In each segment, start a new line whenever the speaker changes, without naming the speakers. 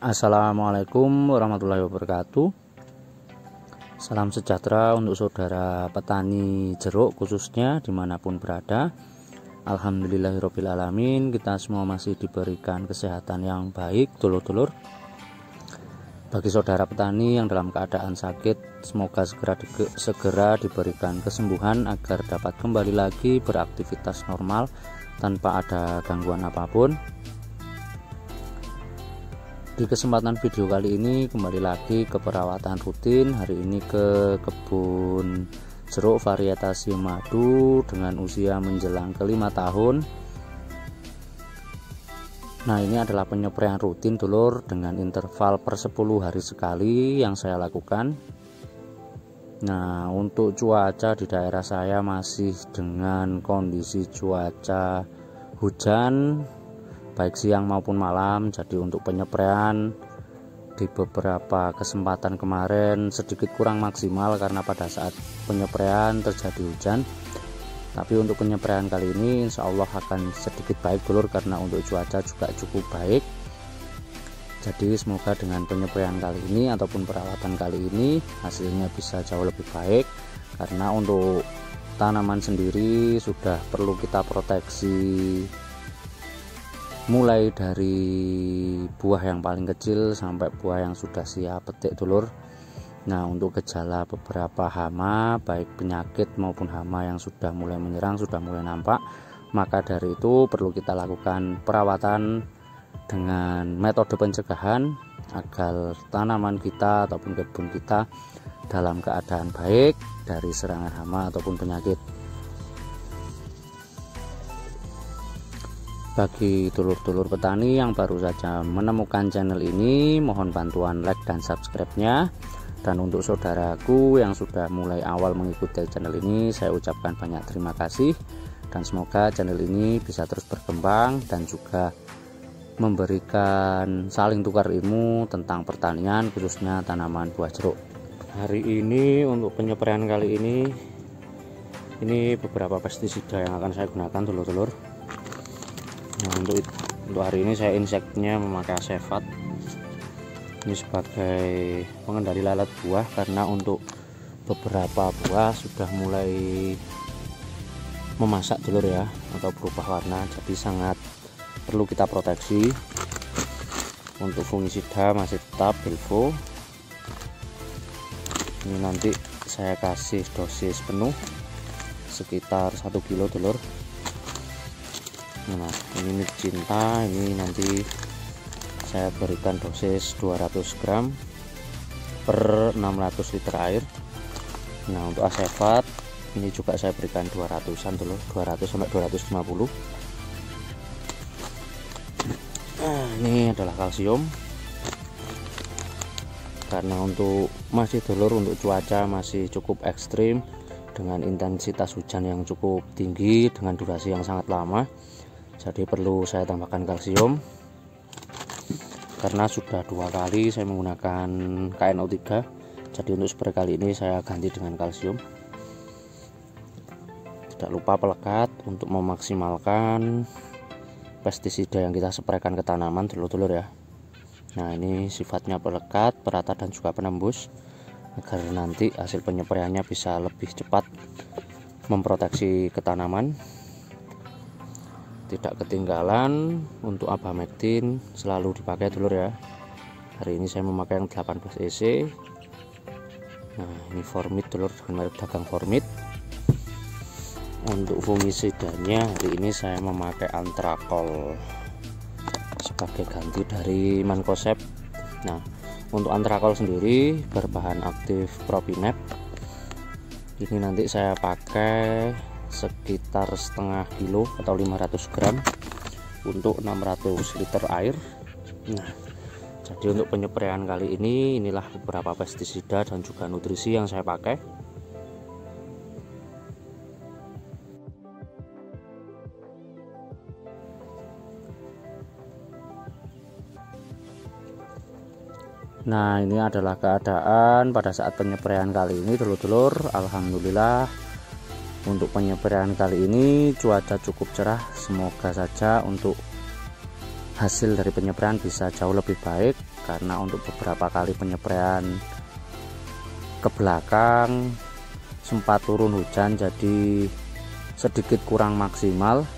Assalamualaikum warahmatullahi wabarakatuh. Salam sejahtera untuk saudara petani jeruk khususnya dimanapun berada. Alhamdulillahirrabbilalamin, kita semua masih diberikan kesehatan yang baik dulur-dulur. Bagi saudara petani yang dalam keadaan sakit, semoga segera diberikan kesembuhan agar dapat kembali lagi beraktivitas normal tanpa ada gangguan apapun. Di kesempatan video kali ini kembali lagi ke perawatan rutin. Hari ini ke kebun jeruk varietas Madu dengan usia menjelang ke 5 tahun. Nah, ini adalah penyempraian rutin dulur dengan interval per 10 hari sekali yang saya lakukan. Nah, untuk cuaca di daerah saya masih dengan kondisi cuaca hujan baik siang maupun malam. Jadi untuk penyempraian di beberapa kesempatan kemarin sedikit kurang maksimal karena pada saat penyempraian terjadi hujan. Tapi untuk penyempraian kali ini insya Allah akan sedikit baik dulur karena untuk cuaca juga cukup baik. Jadi semoga dengan penyempraian kali ini ataupun perawatan kali ini hasilnya bisa jauh lebih baik, karena untuk tanaman sendiri sudah perlu kita proteksi mulai dari buah yang paling kecil sampai buah yang sudah siap petik dulur. Nah, untuk gejala beberapa hama baik penyakit maupun hama yang sudah mulai menyerang, sudah mulai nampak, maka dari itu perlu kita lakukan perawatan dengan metode pencegahan agar tanaman kita ataupun kebun kita dalam keadaan baik dari serangan hama ataupun penyakit. Bagi dulur-dulur petani yang baru saja menemukan channel ini, mohon bantuan like dan subscribe-nya. Dan untuk saudaraku yang sudah mulai awal mengikuti channel ini, saya ucapkan banyak terima kasih. Dan semoga channel ini bisa terus berkembang dan juga memberikan saling tukar ilmu tentang pertanian, khususnya tanaman buah jeruk. Hari ini untuk penyempraian kali ini beberapa pestisida yang akan saya gunakan dulur-dulur. Nah, untuk hari ini saya inseknya memakai Asefat ini sebagai pengendali lalat buah, karena untuk beberapa buah sudah mulai memasak dulur ya, atau berubah warna, jadi sangat perlu kita proteksi. Untuk fungisida masih tetap Belvo. Ini nanti saya kasih dosis penuh sekitar 1 kilo dulur. Nah, ini cinta, ini nanti saya berikan dosis 200 gram per 600 liter air. Nah, untuk Asefat ini juga saya berikan 200-an dulu, 200 sampai 250. Nah, ini adalah kalsium, karena untuk masih dulur untuk cuaca masih cukup ekstrim dengan intensitas hujan yang cukup tinggi dengan durasi yang sangat lama. Jadi perlu saya tambahkan kalsium, karena sudah 2 kali saya menggunakan KNO3. Jadi untuk spray kali ini saya ganti dengan kalsium. Tidak lupa pelekat untuk memaksimalkan pestisida yang kita spraykan ke tanaman dulur-dulur ya. Nah, ini sifatnya pelekat, perata dan juga penembus, agar nanti hasil penyempraiannya bisa lebih cepat memproteksi ke tanaman. Tidak ketinggalan untuk Abamectin selalu dipakai dulur ya. Hari ini saya memakai yang 18 EC. Nah, ini Formit dulur dengan merek dagang Formit. Untuk fungisidanya hari ini saya memakai Antrakol sebagai ganti dari Mancozeb. Nah, untuk Antrakol sendiri berbahan aktif Propinep. Ini nanti saya pakai sekitar setengah kilo atau 500 gram untuk 600 liter air. Nah, jadi untuk penyempraian kali ini inilah beberapa pestisida dan juga nutrisi yang saya pakai. Nah, ini adalah keadaan pada saat penyempraian kali ini dulur-dulur. Alhamdulillah untuk penyempraian kali ini cuaca cukup cerah. Semoga saja untuk hasil dari penyepraian bisa jauh lebih baik, karena untuk beberapa kali penyepraian ke belakang sempat turun hujan jadi sedikit kurang maksimal.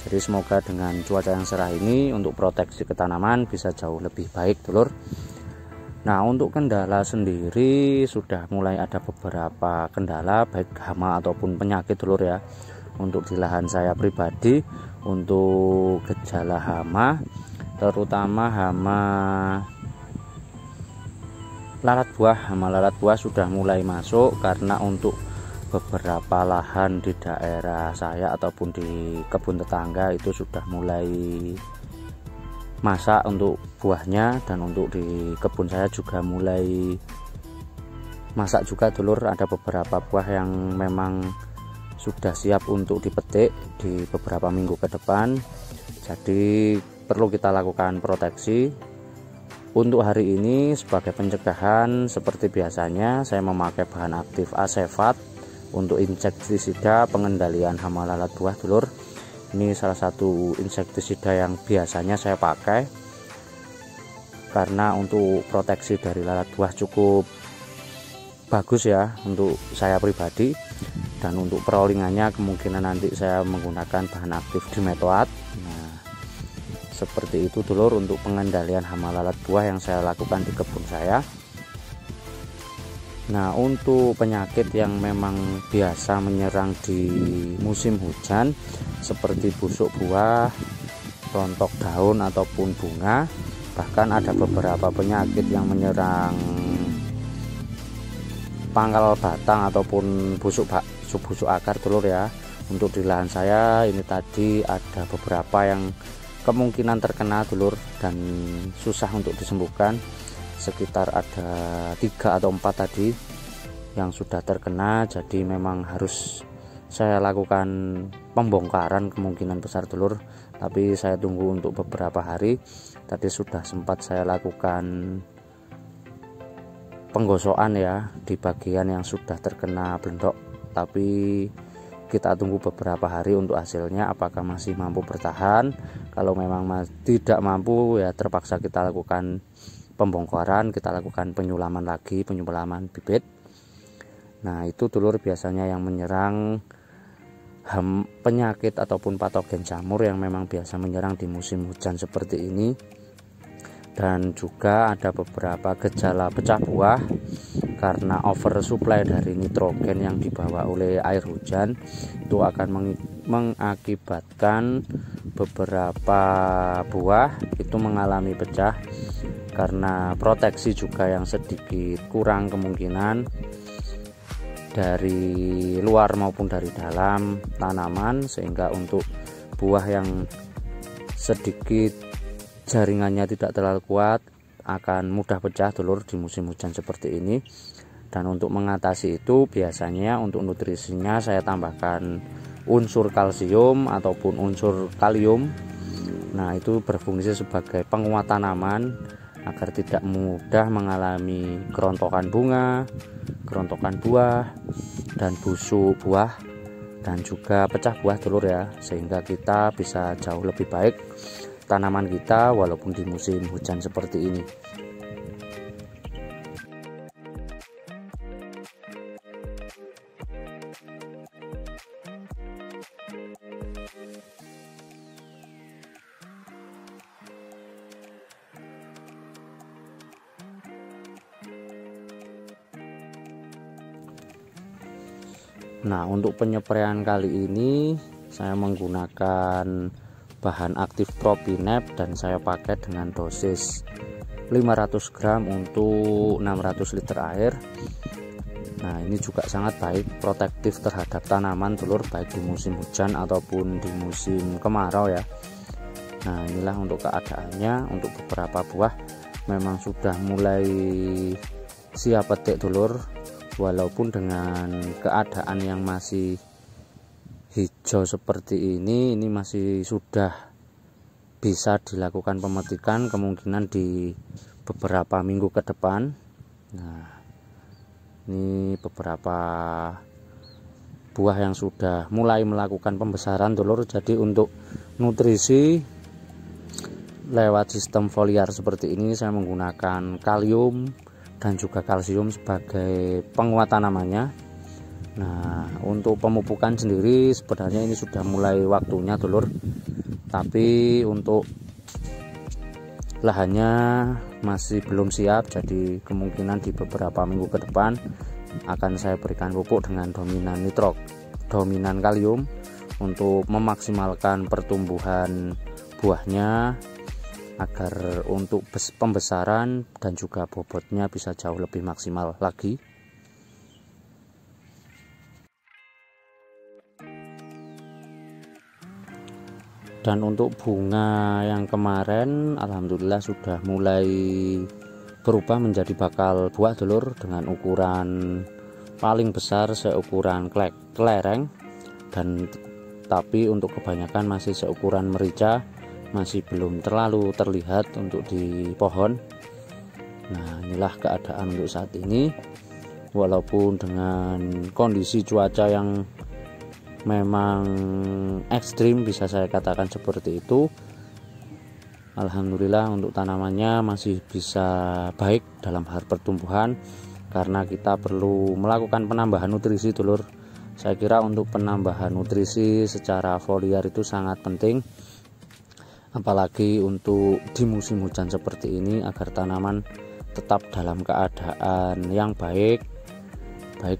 Jadi semoga dengan cuaca yang cerah ini untuk proteksi ke tanaman bisa jauh lebih baik, dulur. Nah, untuk kendala sendiri sudah mulai ada beberapa kendala, baik hama ataupun penyakit, dulur ya. Untuk di lahan saya pribadi, untuk gejala hama, terutama hama lalat buah sudah mulai masuk, karena untuk beberapa lahan di daerah saya ataupun di kebun tetangga itu sudah mulai masak untuk buahnya, dan untuk di kebun saya juga mulai masak juga, dulur. Ada beberapa buah yang memang sudah siap untuk dipetik di beberapa minggu ke depan, jadi perlu kita lakukan proteksi. Untuk hari ini sebagai pencegahan, seperti biasanya saya memakai bahan aktif Acefat untuk insektisida pengendalian hama lalat buah, dulur. Ini salah satu insektisida yang biasanya saya pakai, karena untuk proteksi dari lalat buah cukup bagus ya untuk saya pribadi. Dan untuk perolingannya kemungkinan nanti saya menggunakan bahan aktif Dimetoat. Nah, seperti itu, dulur, untuk pengendalian hama lalat buah yang saya lakukan di kebun saya. Nah, untuk penyakit yang memang biasa menyerang di musim hujan seperti busuk buah, rontok daun ataupun bunga, bahkan ada beberapa penyakit yang menyerang pangkal batang ataupun busuk akar, dulur ya. Untuk di lahan saya ini tadi ada beberapa yang kemungkinan terkena, dulur, dan susah untuk disembuhkan. Sekitar ada 3 atau 4 tadi yang sudah terkena, jadi memang harus saya lakukan pembongkaran kemungkinan besar, dulur. Tapi saya tunggu untuk beberapa hari. Tadi sudah sempat saya lakukan penggosokan ya di bagian yang sudah terkena blendok, tapi kita tunggu beberapa hari untuk hasilnya apakah masih mampu bertahan. Kalau memang tidak mampu, ya terpaksa kita lakukan pembongkaran, kita lakukan penyulaman bibit. Nah, itu, dulur, biasanya yang menyerang penyakit ataupun patogen jamur yang memang biasa menyerang di musim hujan seperti ini. Dan juga ada beberapa gejala pecah buah karena oversupply dari nitrogen yang dibawa oleh air hujan. Itu akan mengakibatkan beberapa buah itu mengalami pecah, karena proteksi juga yang sedikit kurang kemungkinan dari luar maupun dari dalam tanaman, sehingga untuk buah yang sedikit jaringannya tidak terlalu kuat akan mudah pecah, dulur, di musim hujan seperti ini. Dan untuk mengatasi itu, biasanya untuk nutrisinya saya tambahkan unsur kalsium ataupun unsur kalium. Nah, itu berfungsi sebagai penguat tanaman agar tidak mudah mengalami kerontokan bunga, kerontokan buah, dan busuk buah, dan juga pecah buah, dulur ya, sehingga kita bisa jauh lebih baik tanaman kita walaupun di musim hujan seperti ini. Nah, untuk penyempraian kali ini saya menggunakan bahan aktif Propinep dan saya pakai dengan dosis 500 gram untuk 600 liter air. Nah, ini juga sangat baik protektif terhadap tanaman, dulur, baik di musim hujan ataupun di musim kemarau ya. Nah, inilah untuk keadaannya. Untuk beberapa buah memang sudah mulai siap petik, dulur, walaupun dengan keadaan yang masih hijau seperti ini masih sudah bisa dilakukan pemetikan kemungkinan di beberapa minggu ke depan. Nah, ini beberapa buah yang sudah mulai melakukan pembesaran, dulur. Jadi untuk nutrisi lewat sistem foliar seperti ini saya menggunakan kalium dan juga kalsium sebagai penguat tanamannya. Nah, untuk pemupukan sendiri sebenarnya ini sudah mulai waktunya dulur, tapi untuk lahannya masih belum siap, jadi kemungkinan di beberapa minggu ke depan akan saya berikan pupuk dengan dominan kalium untuk memaksimalkan pertumbuhan buahnya agar untuk pembesaran dan juga bobotnya bisa jauh lebih maksimal lagi. Dan untuk bunga yang kemarin alhamdulillah sudah mulai berubah menjadi bakal buah dulur, dengan ukuran paling besar seukuran kelereng, dan tapi untuk kebanyakan masih seukuran merica, masih belum terlalu terlihat untuk di pohon. Nah, inilah keadaan untuk saat ini. Walaupun dengan kondisi cuaca yang memang ekstrim, bisa saya katakan seperti itu, alhamdulillah untuk tanamannya masih bisa baik dalam hal pertumbuhan, karena kita perlu melakukan penambahan nutrisi dulur. Saya kira untuk penambahan nutrisi secara foliar itu sangat penting, apalagi untuk di musim hujan seperti ini, agar tanaman tetap dalam keadaan yang baik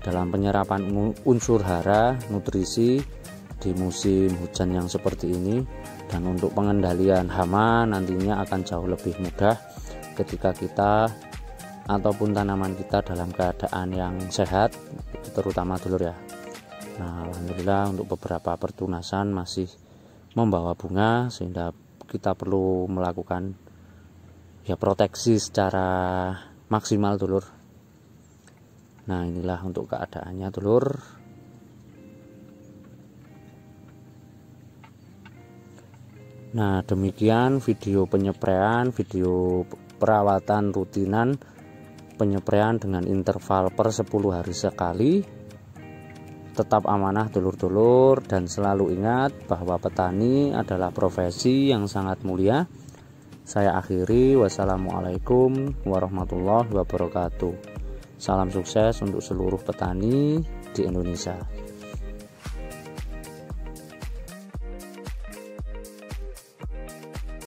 dalam penyerapan unsur hara, nutrisi di musim hujan yang seperti ini. Dan untuk pengendalian hama nantinya akan jauh lebih mudah ketika kita ataupun tanaman kita dalam keadaan yang sehat, terutama dulur ya. Nah, alhamdulillah untuk beberapa pertunasan masih membawa bunga, sehingga kita perlu melakukan ya proteksi secara maksimal dulur. Nah, inilah untuk keadaannya dulur. Nah, demikian video penyepraian, video perawatan rutinan penyepraian dengan interval per 10 hari sekali. Tetap amanah dulur-dulur, dan selalu ingat bahwa petani adalah profesi yang sangat mulia. Saya akhiri, wassalamualaikum warahmatullahi wabarakatuh. Salam sukses untuk seluruh petani di Indonesia.